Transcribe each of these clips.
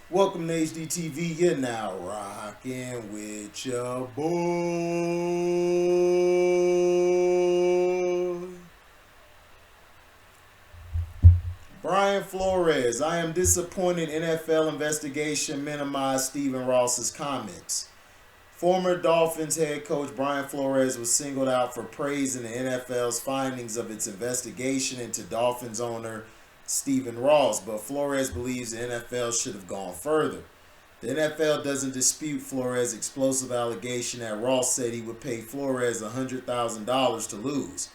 Welcome to HDTV. You're now rocking with your boy Brian Flores. I am disappointed NFL investigation minimized Stephen Ross's comments. Former Dolphins head coach Brian Flores was singled out for praising the NFL's findings of its investigation into Dolphins owner Stephen Ross, but Flores believes the NFL should have gone further. The NFL doesn't dispute Flores' explosive allegation that Ross said he would pay Flores $100,000 to lose,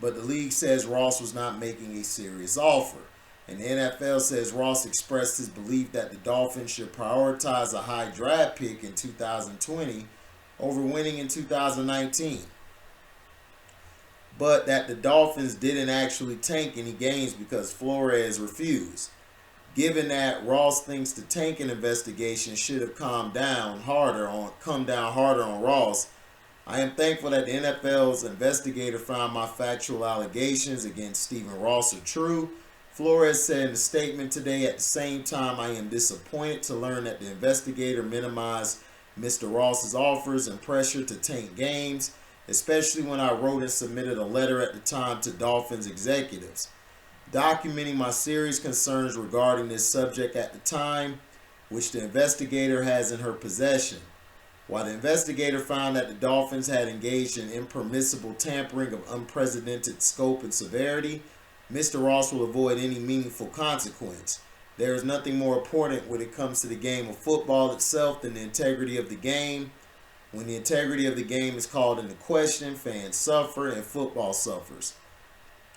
but the league says Ross was not making a serious offer. And the NFL says Ross expressed his belief that the Dolphins should prioritize a high draft pick in 2020 over winning in 2019. But that the Dolphins didn't actually tank any games because Flores refused. Given that Ross thinks the tanking investigation should have come down harder on Ross, I am thankful that the NFL's investigator found my factual allegations against Stephen Ross are true. Flores said in a statement today, at the same time, I am disappointed to learn that the investigator minimized Mr. Ross's offers and pressure to tank games, especially when I wrote and submitted a letter at the time to Dolphins executives, documenting my serious concerns regarding this subject at the time, which the investigator has in her possession. While the investigator found that the Dolphins had engaged in impermissible tampering of unprecedented scope and severity, Mr. Ross will avoid any meaningful consequence. There is nothing more important when it comes to the game of football itself than the integrity of the game. When the integrity of the game is called into question, fans suffer and football suffers.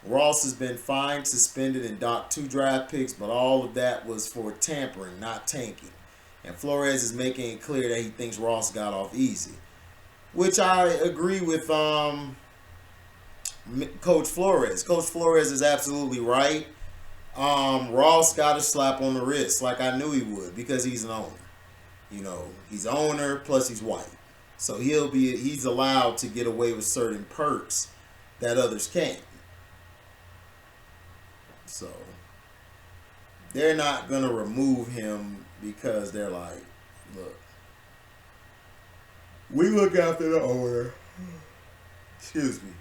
Ross has been fined, suspended, and docked 2 draft picks, but all of that was for tampering, not tanking. And Flores is making it clear that he thinks Ross got off easy, which I agree with Coach Flores. Coach Flores is absolutely right. Ross got a slap on the wrist like I knew he would because he's an owner. You know, he's an owner, plus he's white. So he's allowed to get away with certain perks that others can't. So they're not going to remove him because they're like, look, we look after the owner. Excuse me.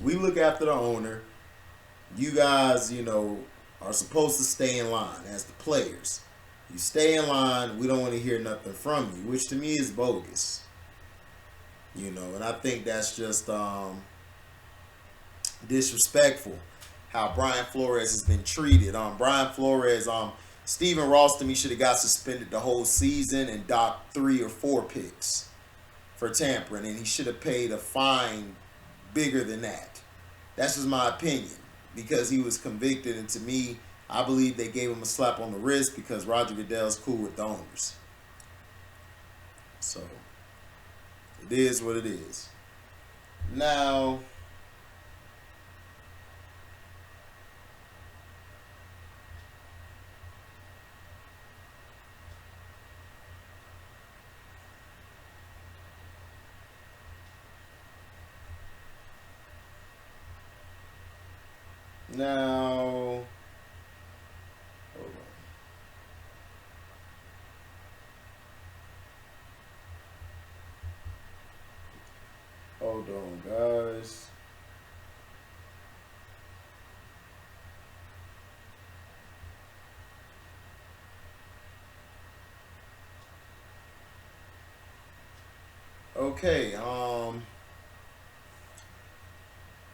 We look after the owner. You guys, are supposed to stay in line as the players. You stay in line. We don't want to hear nothing from you, which to me is bogus. And I think that's just disrespectful how Brian Flores has been treated. Brian Flores, Stephen Ross to me should have got suspended the whole season and docked 3 or 4 picks for tampering, and he should have paid a fine bigger than that. That's just my opinion because he was convicted, and to me, I believe they gave him a slap on the wrist because Roger Goodell's cool with the owners. So it is what it is. Now, hold on. Hold on, guys. Okay,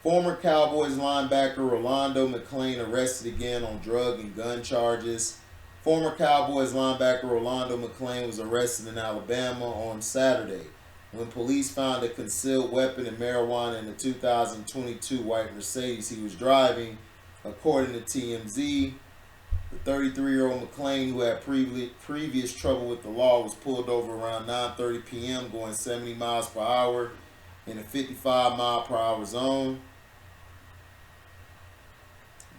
former Cowboys linebacker Rolando McClain arrested again on drug and gun charges. Former Cowboys linebacker Rolando McClain was arrested in Alabama on Saturday when police found a concealed weapon and marijuana in the 2022 white Mercedes he was driving, according to TMZ. The 33-year-old McClain, who had previous trouble with the law, was pulled over around 9:30 p.m. going 70 miles per hour in a 55-mile-per-hour zone.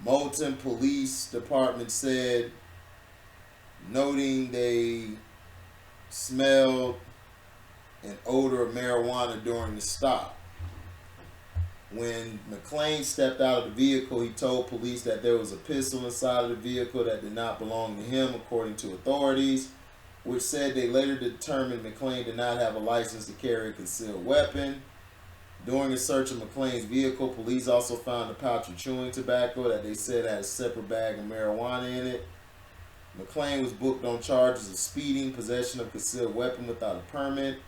Moulton Police Department said, noting they smelled an odor of marijuana during the stop. When McClain stepped out of the vehicle, he told police that there was a pistol inside of the vehicle that did not belong to him, according to authorities. which said they later determined McClain did not have a license to carry a concealed weapon. During a search of McClain's vehicle, police also found a pouch of chewing tobacco that they said had a separate bag of marijuana in it. McClain was booked on charges of speeding, possession of concealed weapon without a permit,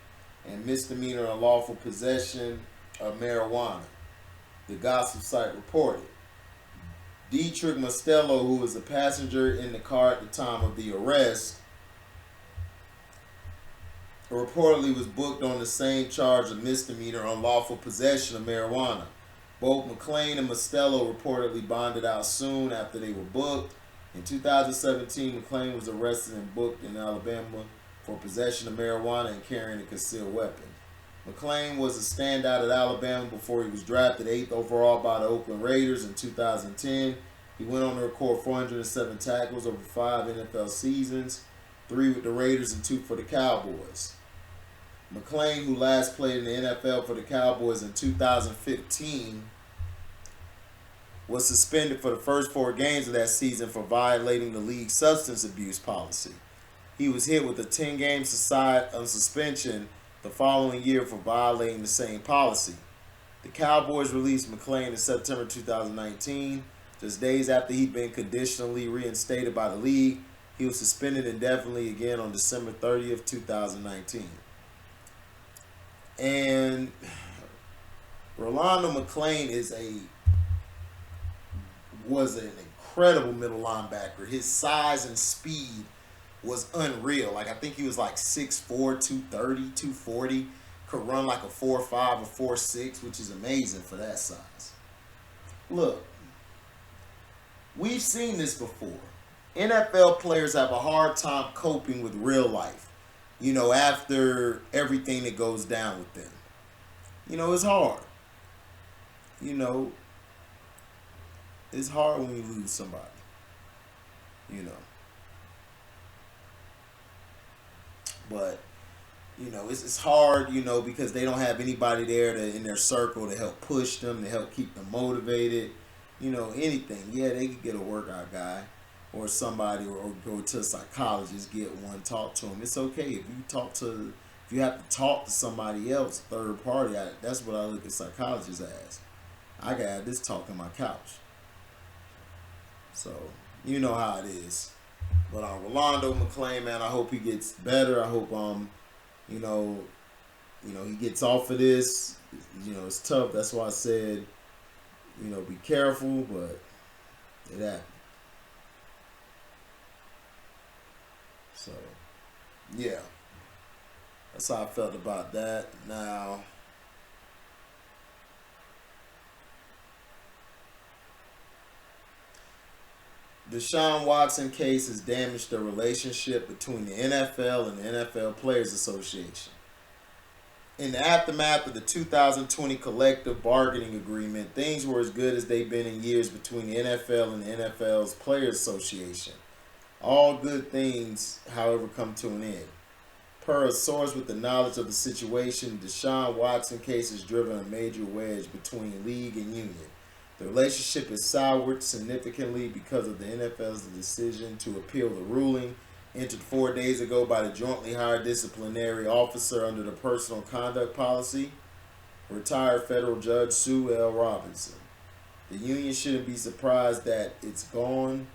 and misdemeanor unlawful possession of marijuana, the gossip site reported. Dietrich Mostello, who was a passenger in the car at the time of the arrest, reportedly was booked on the same charge of misdemeanor unlawful possession of marijuana. Both McClain and Mostello reportedly bonded out soon after they were booked. In 2017, McClain was arrested and booked in Alabama for possession of marijuana and carrying a concealed weapon. McClain was a standout at Alabama before he was drafted 8th overall by the Oakland Raiders in 2010. He went on to record 407 tackles over 5 NFL seasons, 3 with the Raiders and 2 for the Cowboys. McClain, who last played in the NFL for the Cowboys in 2015, was suspended for the first 4 games of that season for violating the league's substance abuse policy. He was hit with a 10-game suspension the following year for violating the same policy. The Cowboys released McClain in September 2019, just days after he'd been conditionally reinstated by the league. He was suspended indefinitely again on December 30th, 2019. And Rolando McClain was an incredible middle linebacker. His size and speed was unreal. Like, I think he was like 6'4", 230, 240. Could run like a 4'5", a 4'6", which is amazing for that size. Look, we've seen this before. NFL players have a hard time coping with real life, after everything that goes down with them. It's hard. It's hard when you lose somebody. But, it's hard, because they don't have anybody there in their circle to help push them, to help keep them motivated, anything. Yeah, they could get a workout guy or somebody, or go to a psychologist, get one, talk to them. It's okay if you have to talk to somebody else, third party. That's what I look at psychologists as. I got to have this talk on my couch. So, you know how it is. But Rolando McClain, man, I hope he gets better. I hope he gets off of this. It's tough. That's why I said, be careful, but it happened. So, yeah. That's how I felt about that. Now, Deshaun Watson case has damaged the relationship between the NFL and the NFL Players Association. In the aftermath of the 2020 collective bargaining agreement, things were as good as they've been in years between the NFL and the NFL's Players Association. All good things, however, come to an end. Per a source with the knowledge of the situation, Deshaun Watson case has driven a major wedge between league and union. The relationship is soured significantly because of the NFL's decision to appeal the ruling entered 4 days ago by the jointly hired disciplinary officer under the personal conduct policy, retired federal judge Sue L. Robinson. The union shouldn't be surprised that it's gone.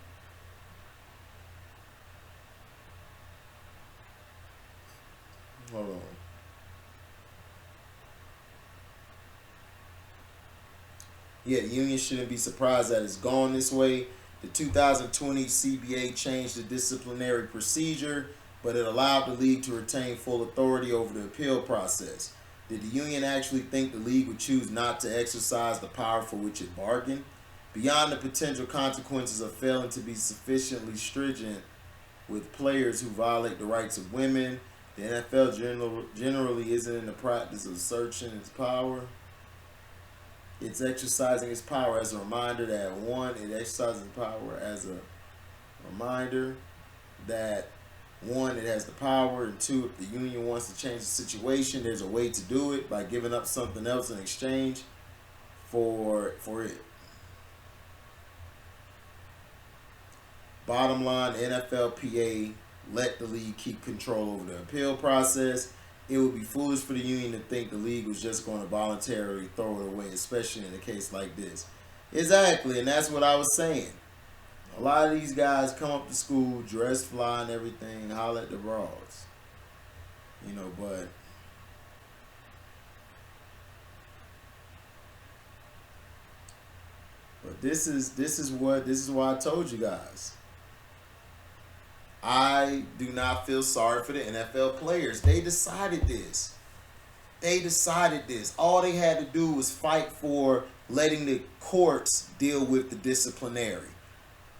Hold on. Yeah, the union shouldn't be surprised that it's gone this way. The 2020 CBA changed the disciplinary procedure, but it allowed the league to retain full authority over the appeal process. Did the union actually think the league would choose not to exercise the power for which it bargained? Beyond the potential consequences of failing to be sufficiently stringent with players who violate the rights of women, the NFL generally isn't in the practice of asserting its power. It's exercising its power as a reminder that, one, it exercises power as a reminder that, one, it has the power, and two, if the union wants to change the situation, there's a way to do it by giving up something else in exchange for it. Bottom line, NFLPA let the league keep control over the appeal process. It would be foolish for the union to think the league was just going to voluntarily throw it away, especially in a case like this. Exactly, and that's what I was saying. A lot of these guys come up to school, dress fly and everything, and holler at the bras. You know, but this is why I told you guys. I do not feel sorry for the NFL players. They decided this. They decided this. All they had to do was fight for letting the courts deal with the disciplinary.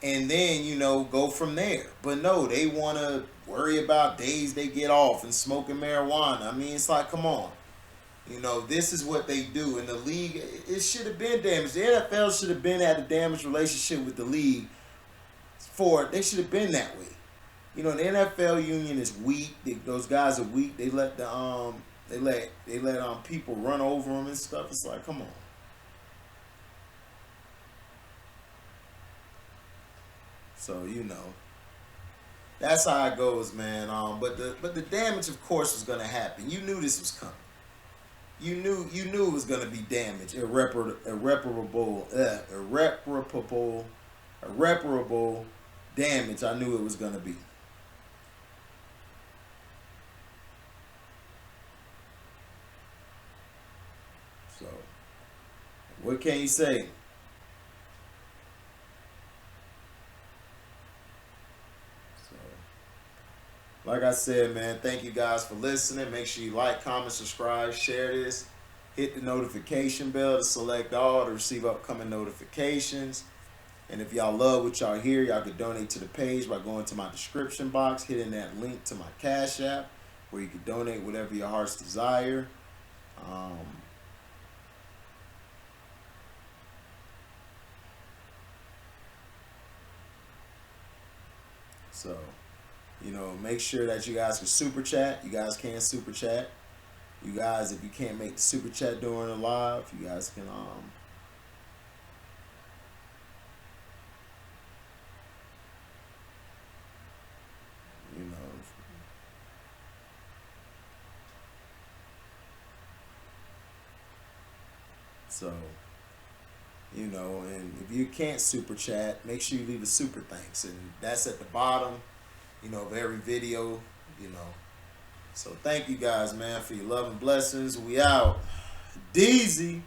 And then, go from there. But no, they want to worry about days they get off and smoking marijuana. I mean, it's like, come on. This is what they do. And the league, it should have been damaged. The NFL should have been had a damaged relationship with the league. They should have been that way. The NFL union is weak. Those guys are weak. They let people run over them and stuff. It's like, come on. So that's how it goes, man. But the damage, of course, was gonna happen. You knew this was coming. You knew it was gonna be damage, irreparable damage. I knew it was gonna be. So, what can you say? Like I said, man, thank you guys for listening. Make sure you like, comment, subscribe, share this. Hit the notification bell to select all to receive upcoming notifications. And if y'all love what y'all hear, y'all can donate to the page by going to my description box, hitting that link to my Cash App, where you can donate whatever your heart's desire. So, make sure that you guys can super chat. You guys can super chat. You guys, if you can't make the super chat during the live, you guys can you know so and if you can't super chat, make sure you leave a super thanks, and that's at the bottom of every video. So thank you guys, man, for your love and blessings. We out. Deezy.